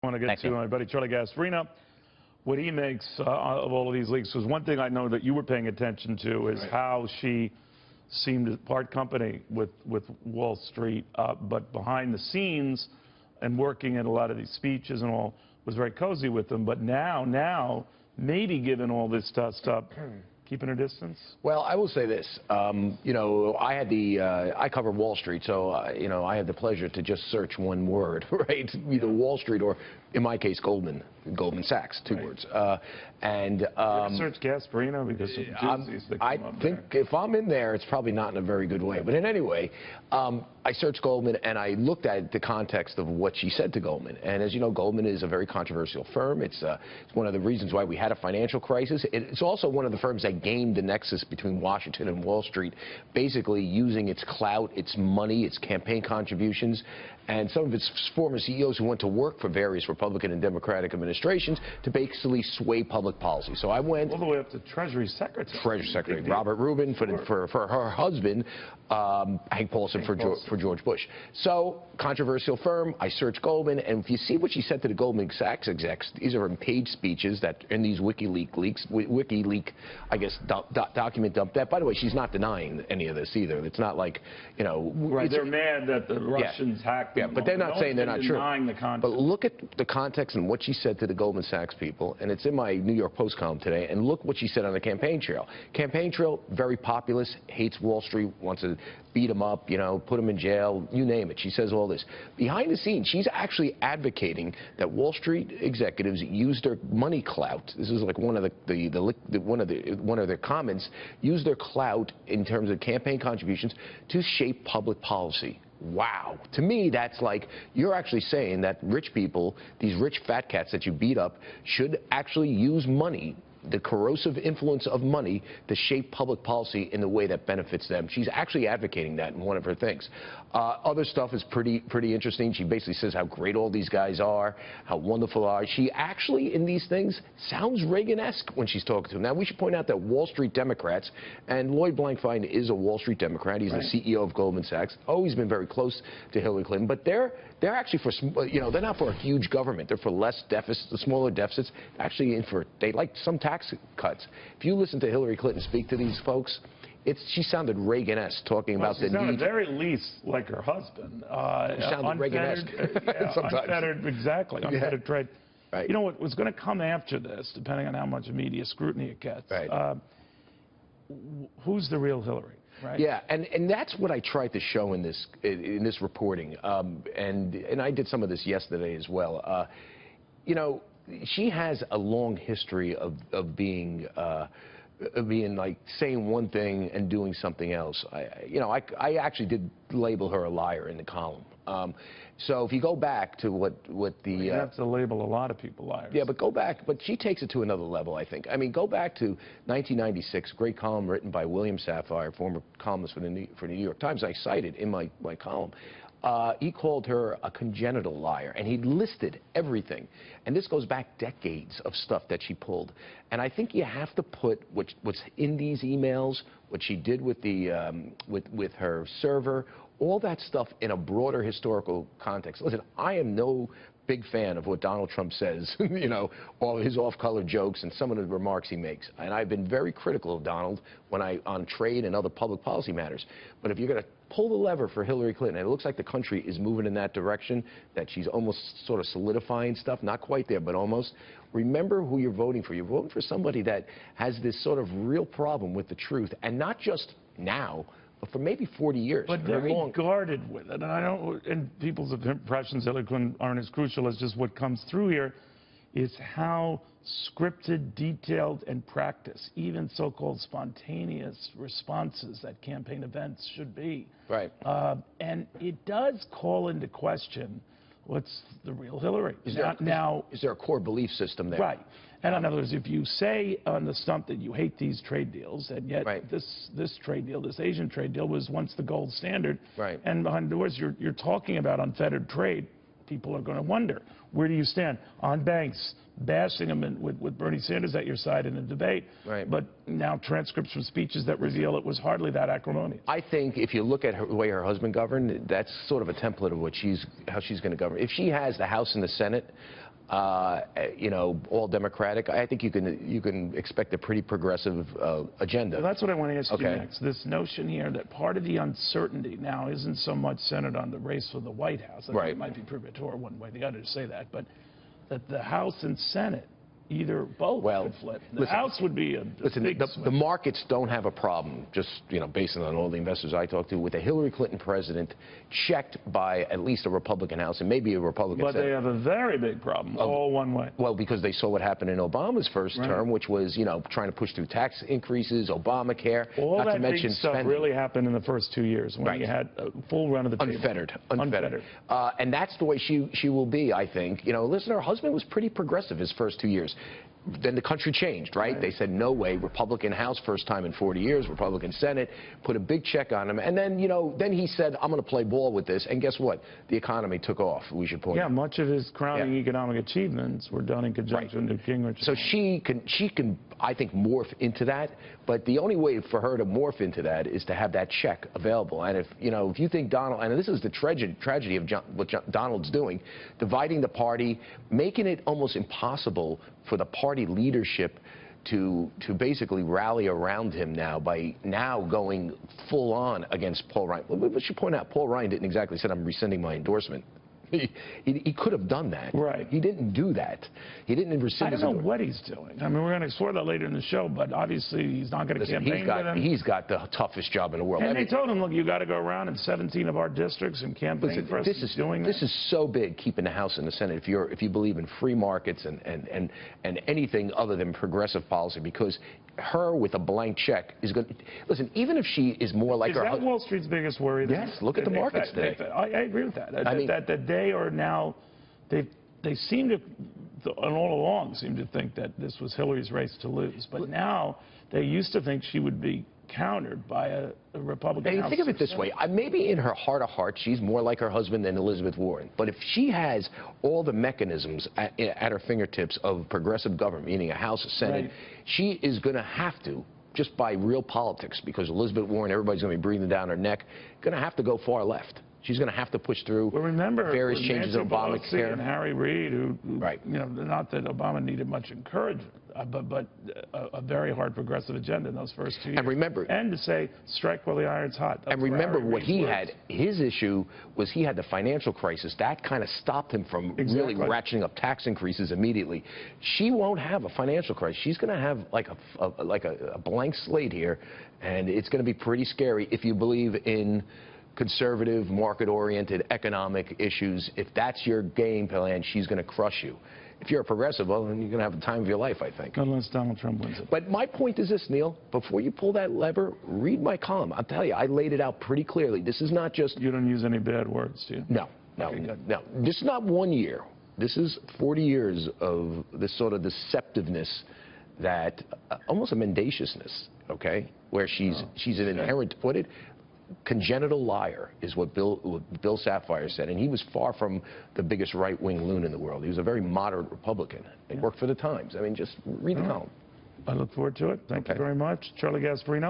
I want to get to my buddy Charlie Gasparino. What he makes of all of these leaks was one thing I know that you were paying attention to is how she seemed to part company with Wall Street, but behind the scenes and working at a lot of these speeches and all was very cozy with them. But now, maybe given all this stuff, keeping her distance? Well, I will say this. You know, I cover Wall Street, so, you know, I had the pleasure to just search one word, right? Either Wall Street or, in my case, Goldman Sachs, two words. And search Gasparino because of doozies that come up think there. if I'm in there, it's probably not in a very good way. But in any way, I searched Goldman and I looked at the context of what she said to Goldman. And as you know, Goldman is a very controversial firm. It's one of the reasons why we had a financial crisis. It's also one of the firms that gamed the nexus between Washington and Wall Street, basically using its clout, its money, its campaign contributions, and some of its former CEOs who went to work for various Republican and Democratic administrations to basically sway public policy. So I went all the way up to Treasury Secretary. Treasury Secretary Robert Rubin for her husband, Hank Paulson for George Bush. So controversial firm. I searched Goldman, and if you see what she said to the Goldman Sachs execs, these are paid speeches that in these WikiLeaks, I guess, document dump. That, by the way, she's not denying any of this either. It's not like, you know, right? They're mad that the Russians hacked them. Yeah, but they're not saying they're not true. But look at the context and what she said to the Goldman Sachs people, and it's in my New York Post column today, and look what she said on the campaign trail. Campaign trail, very populist, hates Wall Street, wants to beat him up, you know, put him in jail, you name it. She says all this. Behind the scenes, she's actually advocating that Wall Street executives use their money clout. This is like one of their comments. Use their clout in terms of campaign contributions to shape public policy. Wow. To me, that's like you're actually saying that rich people, these rich fat cats that you beat up, should actually use money, the corrosive influence of money, to shape public policy in the way that benefits them. She's actually advocating that in one of her things. Other stuff is pretty interesting. She basically says how great all these guys are, how wonderful are. She actually, in these things, sounds Reagan-esque when she's talking to them. Now, we should point out that Wall Street Democrats, and Lloyd Blankfein is a Wall Street Democrat. He's the CEO of Goldman Sachs. Always been very close to Hillary Clinton. But they're actually for, you know, they're not for a huge government. They're for less deficits, smaller deficits. Actually, they like some tax cuts. If you listen to Hillary Clinton speak to these folks, she sounded Reagan-esque, talking about the need. She sounded very least like her husband. She sounded Reagan-esque. Unfettered, exactly. Unfettered trade. Right. You know what was going to come after this, depending on how much media scrutiny it gets. Right. Who's the real Hillary? Right. Yeah, and that's what I tried to show in this reporting, and I did some of this yesterday as well. You know, she has a long history of being like saying one thing and doing something else. I actually did label her a liar in the column. So if you go back to what the... you have to label a lot of people liars. Yeah, but go back, but she takes it to another level, I think. I mean, go back to 1996, great column written by William Safire, former columnist for the New York Times. I cited in my column. He called her a congenital liar, and he listed everything. And this goes back decades of stuff that she pulled. And I think you have to put what's in these emails, what she did with with her server, all that stuff in a broader historical context. Listen, I am no big fan of what Donald Trump says, you know, all his off-color jokes and some of the remarks he makes. And I've been very critical of Donald on trade and other public policy matters. But if you're going to pull the lever for Hillary Clinton, and it looks like the country is moving in that direction, that she's almost sort of solidifying stuff, not quite there, but almost, remember who you're voting for. You're voting for somebody that has this sort of real problem with the truth, and not just now, but for maybe 40 years. But very guarded with it. And people's impressions of Hillary Clinton aren't as crucial as just what comes through here is how scripted, detailed, and practiced, even so-called spontaneous responses at campaign events should be. Right. And it does call into question what's the real Hillary. Is there a core belief system there? Right. And in other words, if you say on the stump that you hate these trade deals, and yet this trade deal, this Asian trade deal, was once the gold standard, and behind doors you're talking about unfettered trade, people are going to wonder, where do you stand on banks, bashing them with Bernie Sanders at your side in a debate, but now transcripts from speeches that reveal it was hardly that acrimonious. I think if you look at the way her husband governed, that's sort of a template of how she's going to govern. If she has the House and the Senate, you know, all Democratic, I think you can expect a pretty progressive agenda. Well, that's what I want to ask you next. This notion here that part of the uncertainty now isn't so much centered on the race for the White House. I think it might be premature one way or the other to say that, but that the House and Senate, either both could flip. The House would be a big swing. The markets don't have a problem, just, you know, based on all the investors I talked to, with a Hillary Clinton president checked by at least a Republican House and maybe a Republican Senate. But they have a very big problem, all one way. Well, because they saw what happened in Obama's first term, which was, you know, trying to push through tax increases, Obamacare, all not that to mention big stuff really happened in the first 2 years when you had a full run of the table. Unfettered. And that's the way she will be, I think. You know, listen, her husband was pretty progressive his first 2 years. Then the country changed, right? They said, no way, Republican House, first time in 40 years, Republican Senate, put a big check on him. And then, you know, then he said, I'm going to play ball with this. And guess what? The economy took off, we should point out. Yeah, much of his crowning economic achievements were done in conjunction with Gingrich. So she can, I think, morph into that. But the only way for her to morph into that is to have that check available. And if, you know, if you think Donald, and this is the tragedy of what Donald's doing, dividing the party, making it almost impossible for the party leadership to basically rally around him now by now going full on against Paul Ryan. We should point out, Paul Ryan didn't exactly say, I'm rescinding my endorsement. He could have done that. Right. He didn't do that. He didn't rescind his endorsement. I don't know what he's doing. I mean, we're going to explore that later in the show, but obviously he's not going to campaign with him. He's got the toughest job in the world. And they told him, look, you got to go around in 17 of our districts and campaign for us. This is so big, keeping the House and the Senate, if you believe in free markets and anything other than progressive policy, because her with a blank check is going to, listen, even if she is more like her husband. Is that Wall Street's biggest worry? Yes, look at the markets today. I agree with that. I mean, that they are now, they seem to, and all along seem to think that this was Hillary's race to lose. But now they used to think she would be countered by a Republican House. Think of it this way. Maybe in her heart of hearts, she's more like her husband than Elizabeth Warren. But if she has all the mechanisms at her fingertips of progressive government, meaning a House, a Senate, she is going to have to, just by real politics, because Elizabeth Warren, everybody's going to be breathing down her neck, going to have to go far left. She's going to have to push through various changes in Obamacare. And Harry Reid, who you know, not that Obama needed much encouragement, but a very hard progressive agenda in those first 2 years. And remember, and to say, strike while the iron's hot. And remember what he had, his issue was he had the financial crisis. That kind of stopped him from really ratcheting up tax increases immediately. She won't have a financial crisis. She's going to have like a blank slate here, and it's going to be pretty scary if you believe in conservative, market-oriented economic issues. If that's your game plan, she's going to crush you. If you're a progressive, well, then you're going to have the time of your life, I think. Unless Donald Trump wins it. But my point is this, Neil. Before you pull that lever, read my column. I'll tell you, I laid it out pretty clearly. This is not just... You don't use any bad words, do you? No. This is not 1 year. This is 40 years of this sort of deceptiveness, that almost a mendaciousness, okay, where she's an inherent... congenital liar is what Bill Sapphire said, and he was far from the biggest right-wing loon in the world. He was a very moderate Republican. He worked for the Times. I mean, just read the column. I look forward to it. Thank you very much. Charlie Gasparino,